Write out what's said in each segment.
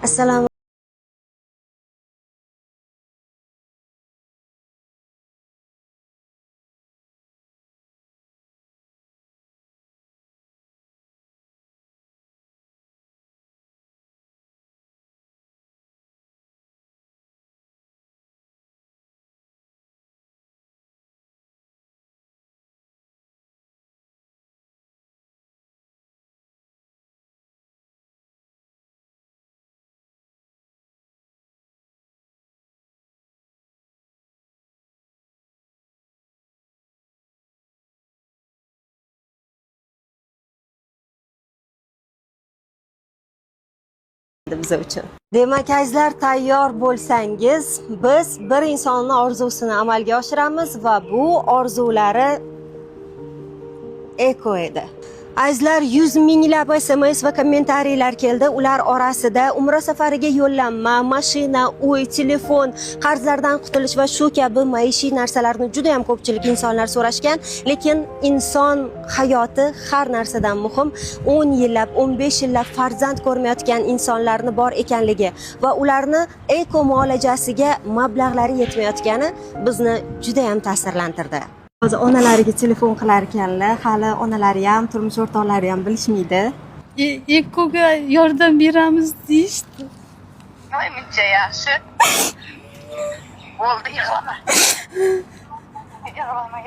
Assalomu bizlar uchun. Demak, azizlar, tayyor bo'lsangiz, biz bir insonning orzusini amalga oshiramiz va bu orzulari eko edi. Azizlar, 100 minglab SMS va kommentariylar keldi. Ular orasida umra safariga yo'llanma, mashina, uy, telefon, qarzlardan qutulish va shu kabi maishiy narsalarni juda ham ko'pchilik insonlar so'rashgan, lekin inson hayoti har narsadan muhim. 10 yillab, 15 yillab farzand ko'rmayotgan insonlarni bor ekanligi va ularni eko muolajasiga mablag'lari yetmayotgani bizni juda ham ta'sirlantirdi. Hozir onalariga telefon qilar ekanlar, hali onalari ham, turmush o'rtoqlari ham bilishmaydi. Ekoga yordam beramiz deyishdi. Voy muncha yaxshi. Bo'ldi, yig'lama. Yig'lama.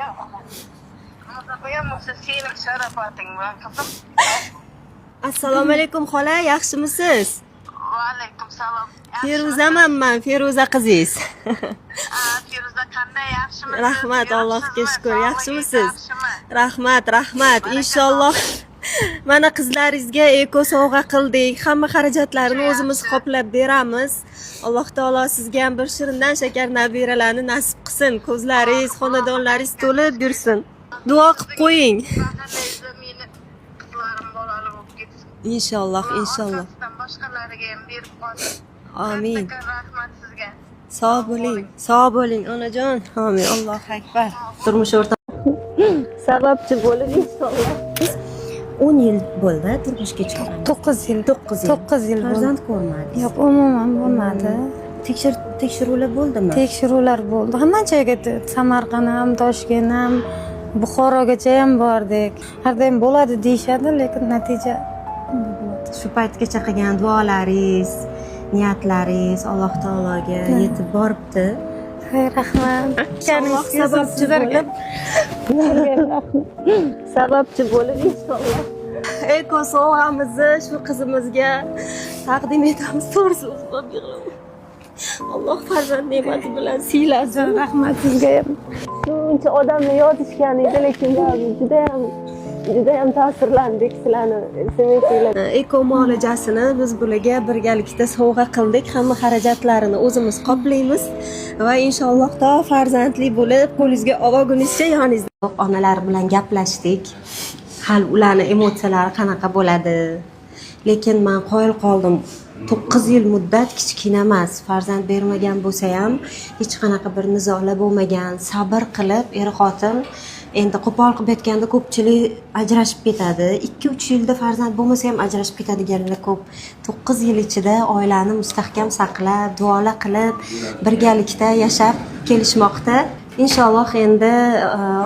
Qo'yam bo'lsa sening sharofating bilan qizim. Assalomu alaykum xola, yaxshimisiz? Va alaykum salom. Feruzaman, Feruza qizingiz. Feruza qanday, yaxshimi? Rahmat, Allohga shukr. Yaxshimisiz? Rahmat. Inshaalloh mana qizlaringizga eko sovg'a qildik. Hamma xarajatlarini o'zimiz qoplab beramiz. Alloh taolo sizga ham bir shirindan shakar nabiralarni nasib qilsin. Ko'zlaringiz, xonadonlaringiz to'lib yursin. Duo qilib qo'ying. Qizlarim bolali bo'lib ketsin. Inshaalloh. Boshqalariga ham berib qo'ysin. Amin. Rahmat sizga. Sog' bo'ling onajon. Amin. Allohu akbar. Turmush o'rtoq sababchi bo'lib inshaalloh. 10 yil bo'ldi turmushga chiqqan. 9 yil. 9 yil Farzand ko'rmadingiz? Yo'q, umuman bo'lmadi. Tekshiruvlar bo'ldimi? Tekshiruvlar bo'ldi. Hamma joyga Samarqand ham, Toshkent ham, Buxorogacha ham bordik. Har doim bo'ladi deyshadi, lekin natija Shu paytgacha qilgan duolaringiz, niyatlaringiz Alloh taologa yetib boribdi. rahmat. Sababchi bo'lib inshaalloh eko sovg'amizni shu qizimizga taqdim etamiz. To'g'risi o'zim yig'ladim. Alloh farzand ne'mati bilan siylasin. Rahmat sizga ham. Shuncha odamni yozishgan edi, lekin juda ham ta'sirlandik sizlarni SMS-lar. Eko muolajasini biz bularga birgalikda sovg'a qildik. Hamma xarajatlarini o'zimiz qoplaymiz va inshaalloh to farzandli bo'lib, qo'lingizga olgunizcha yoningizda. Onalar bilan gaplashdik. Hal ularning emotsiyalari qanaqa bo'ladi? Lekin men qoyil qoldim. 9 yil muddat kichkina emas. Farzand bermagan bo'lsa ham hech qanaqa bir nizolar bo'lmagan, sabr qilib er-xotin endi qo'pol qilib aytganda ko'pchilik ajrashib ketadi. 2-3 yilda farzand bo'lmasa ham ajrashib ketadiganlar ko'p. 9 yil ichida oilani mustahkam saqlab, duolar qilib, birgalikda yashab kelishmoqda. Inshaalloh endi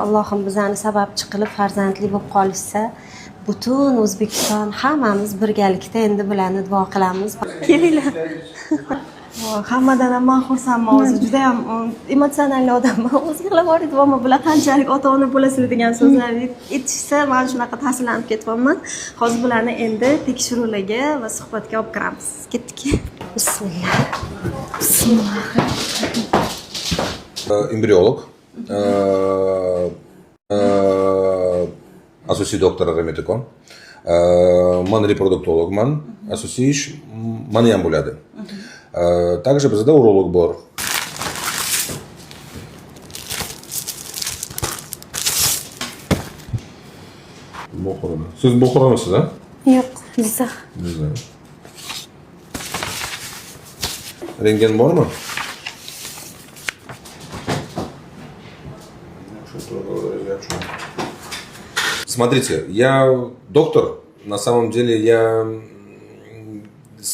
Allohim bizani sababchi qilib farzandli bo'lib qolishsa, butun O'zbekiston hammamiz birgalikda endi bularni duo qilamiz. Kelinglar. Hammadan ham men xursandman, o'zi juda ham emotsional odamman. O'zi yig'lab yuboryapman, bular qanchalik ota-ona bo'lasizlar degan so'zlarni aytishsa, men shunaqa ta'sirlanib ketyapman. Hozir bularni endi tekshiruvlarga va suhbatga olib kiramiz. Ketdik. Bismillah. Эмбриолог, asosiy doktor Remetikon, man reproduktologman, asosiy ish mani ham bo'ladi. Также bizda urolog bor. Buxoro. Siz Buxoronisiz, ha? Yo'q, Jizzax. Rentgen bormi? Смотрите, я доктор, на самом деле я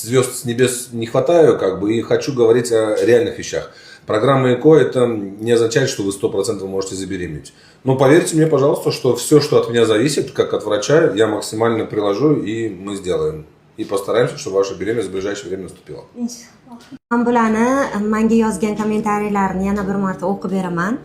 звезд с небес не хватаю, как бы, и хочу говорить о реальных вещах. Программа ЭКО это не означает, что вы 100% можете забеременеть. Но поверьте мне, пожалуйста, что все, что от меня зависит, как от врача, я максимально приложу, и мы сделаем. И постараемся, чтобы ваша беременность в ближайшее время наступила. Men bularni menga yozgan kommentariyalarni yana bir marta o'qib beraman.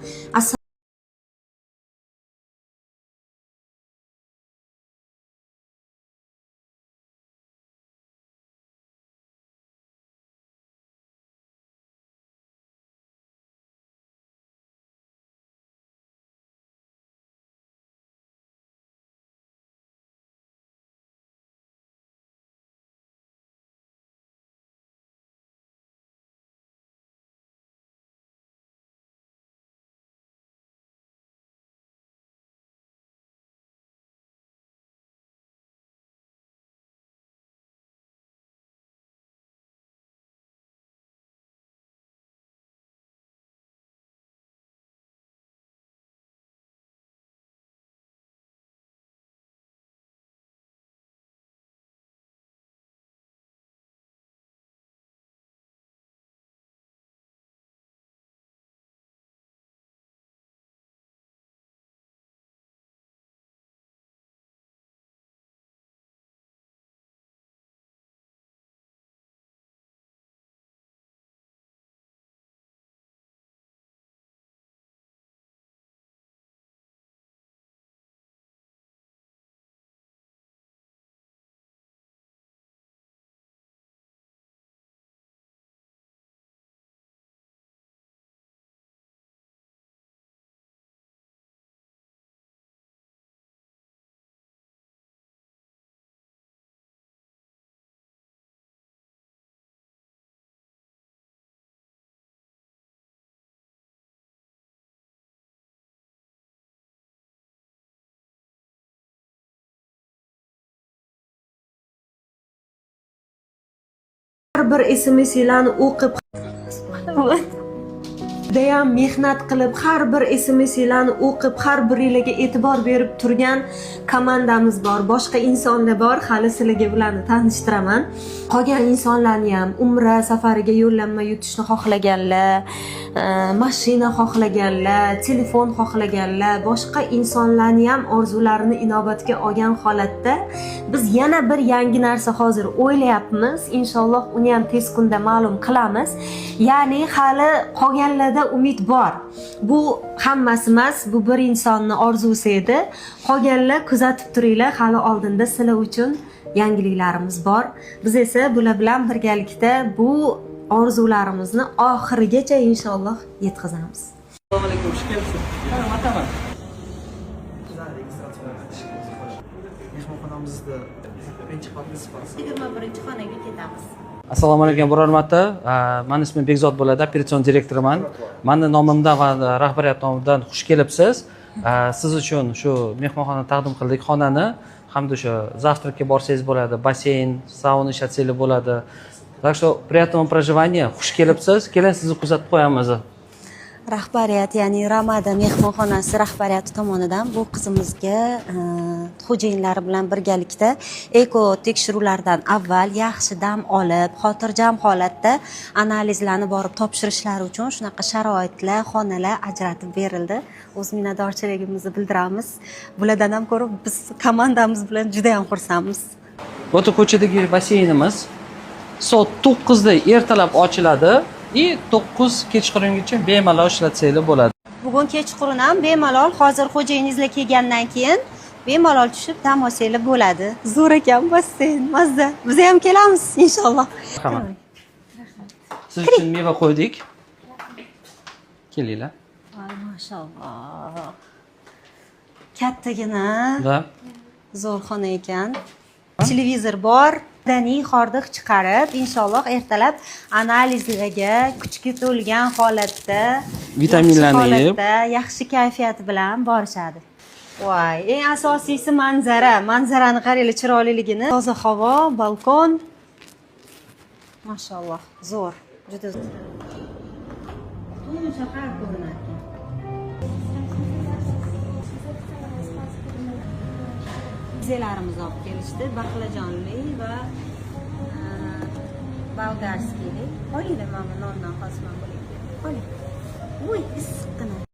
Har bir SMS-larni o'qib judayam mehnat qilib, har bir SMS-larni o'qib, har biringlarga e'tibor berib turgan komandamiz bor. Boshqa insonlar bor, hali sizlarga bularni tanishtiraman. Qolgan insonlarni ham umra safariga yo'llanma yutishni xohlaganlar, mashina xohlaganlar, telefon xohlaganlar, boshqa insonlarni ham orzularini inobatga olgan holatda biz yana bir yangi narsa hozir o'ylayapmiz. Inshaalloh uni ham tez kunda ma'lum qilamiz. Ya'ni hali qolganlarda umid bor. Bu hammasi emas, bu bir insonning orzusi edi. Qolganlar kuzatib turinglar, hali oldinda sizlar uchun yangiliklarimiz bor. Biz esa bular bilan birgalikda bu orzularimizni oxirigacha inshaalloh yetkazamiz. Assalomu alaykum, xush kelibsiz. Marhamat. Mehmonxonamizda birinchi qavatda sifatida 21-xonaga ketamiz. Assalomu alaykum, biror marta. Men ismim Bekzod bo'ladi, operatsion direktorman. Meni nomimdan va rahbariyat nomidan xush kelibsiz. Siz uchun shu mehmonxonani taqdim qildik, xonani. Hamda o'sha завтракка borsangiz bo'ladi, basseyn, sauna ishlatsangiz bo'ladi. Так что приятного проживания, xush kelibsiz. Keling, sizni kuzatib qo'yamiz. Rahbariyat, ya'ni Ramada mehmonxonasi rahbariyati tomonidan bu qizimizga xo'jayinlari bilan birgalikda eko tekshiruvlardan avval yaxshi dam olib, xotirjam holatda analizlarni borib topshirishlari uchun shunaqa sharoitlar, xonalar ajratib berildi. O'z minnatdorchiligimizni bildiramiz. Bulardan ham ko'rib biz komandamiz bilan juda ham xursandmiz. Bu ko'chadagi basseynimiz soat 9 da ertalab ochiladi. 9 kechqurungacha bemalol ishlatsanglar bo'ladi. Bugun kechqurun ham bemalol, hozir xo'jayiningizlar kelgandan keyin bemalol tushib dam olsanglar bo'ladi. Zo'r ekan basseyn, mazza. Biz ham kelamiz inshaalloh. Marhamat. Siz uchun meva qo'ydik. Kelinglar. Voy, mashalloh. Kattagina, Va zo'r xona ekan. Televizor bor. Daniy hordiq chiqarib, inshaalloh ertalab analizlarga kuchga to'lgan holatda, vitaminlarni yeb, yaxshi kayfiyat bilan borishadi. Voy, eng asosiysi manzara. Manzarani qaranglar, chiroyliligini. Toza havo, balkon. Mashalloh, zo'r. Juda zo'r. Buni shahar ko'rinadi. Bizelarimiz olib kelishdi, baqlajonli va bolgarskiylik. Oling mana bu nondan xosman bo'ling. Oling. Voy, issiqqina.